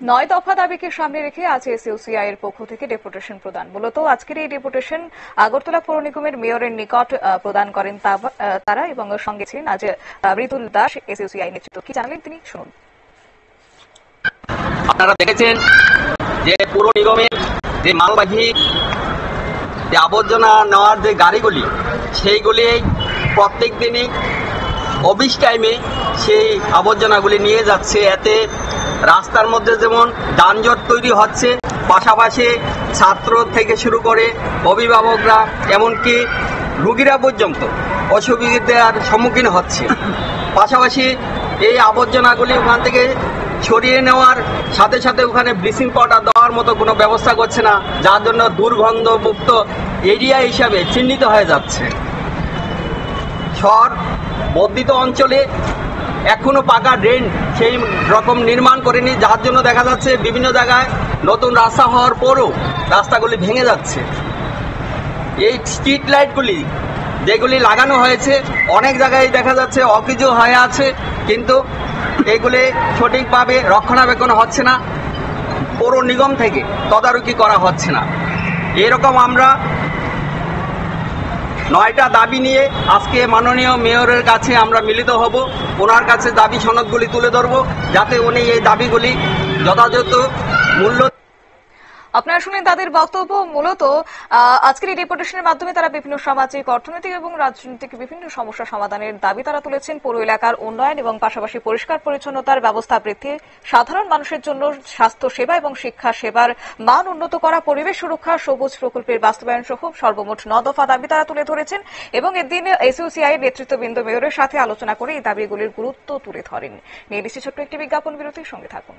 নয় দফা দাবিকে সামনে রেখে আজ এসইউসিআই এর পক্ষ থেকে ডেপুটেশন প্রদান। মূলত আজকের এই ডেপুটেশন আগরতলা পৌর নিগমের মেয়রের নিকট প্রদান করেন তারা, এবং সঙ্গে ছিলেন আজ ঋতুল দাস, এসইউসিআই নেতৃত্ব। কি জানালেন তিনি, শুনুন। আপনারা দেখেছেন যে পৌর নিগমের যে মালবাহী যে আবর্জনা নেওয়ার যে গাড়িগুলি, সেইগুলি প্রত্যেক দিনই অফিস টাইমে সেই আবর্জনাগুলি নিয়ে যাচ্ছে। এতে রাস্তার মধ্যে যেমন যানজট তৈরি হচ্ছে, পাশাপাশি ছাত্র থেকে শুরু করে অভিভাবকরা এমনকি রোগীরা পর্যন্ত অসুবিধার সম্মুখীন হচ্ছে। পাশাপাশি এই আবর্জনাগুলি ওখান থেকে সরিয়ে নেওয়ার সাথে সাথে ওখানে ব্লিচিং পাউডার দেওয়ার মতো কোনো ব্যবস্থা করছে না, যার জন্য দুর্গন্ধমুক্ত এরিয়া হিসাবে চিহ্নিত হয়ে যাচ্ছে। শহর বর্ধিত অঞ্চলে এখনো পাকা ড্রেন সেই রকম নির্মাণ করেনি, যার জন্য দেখা যাচ্ছে বিভিন্ন জায়গায় নতুন রাস্তা হওয়ার পরও রাস্তাগুলি ভেঙে যাচ্ছে। এই স্ট্রিট লাইটগুলি যেগুলি লাগানো হয়েছে অনেক জায়গায় দেখা যাচ্ছে অকেজো হয়ে আছে, কিন্তু এগুলি সঠিকভাবে রক্ষণাবেক্ষণ হচ্ছে না, পৌর নিগম থেকে তদারকি করা হচ্ছে না। এরকম আমরা 9টা দাবি নিয়ে আজকে মাননীয় মেয়রের কাছে আমরা মিলিত হব। ওনার কাছে দাবি সনদগুলি তুলে ধরব, যাতে উনি এই দাবিগুলি যথাযথ মূল্য। আপনারা শুনেন তাদের বক্তব্য। মূলত আজকের এই ডেপুটেশনের মাধ্যমে তারা বিভিন্ন সামাজিক, অর্থনৈতিক এবং রাজনৈতিক বিভিন্ন সমস্যা সমাধানের দাবি তারা তুলেছেন। পৌর এলাকার উন্নয়ন এবং পাশাপাশি পরিষ্কার পরিচ্ছন্নতার ব্যবস্থা বৃদ্ধি, সাধারণ মানুষের জন্য স্বাস্থ্য সেবা এবং শিক্ষা সেবার মান উন্নত করা, পরিবেশ সুরক্ষা, সবুজ প্রকল্পের বাস্তবায়ন সহ সর্বমোট 9 দফা দাবি তারা তুলে ধরেছেন, এবং এদিন এসইউসিআই নেতৃত্ববৃন্দ মেয়রের সাথে আলোচনা করে এই দাবিগুলির গুরুত্ব তুলে ধরেন। নিয়ে নিচ্ছি ছোট্ট একটি বিজ্ঞাপন বিরতির সঙ্গে থাকুন।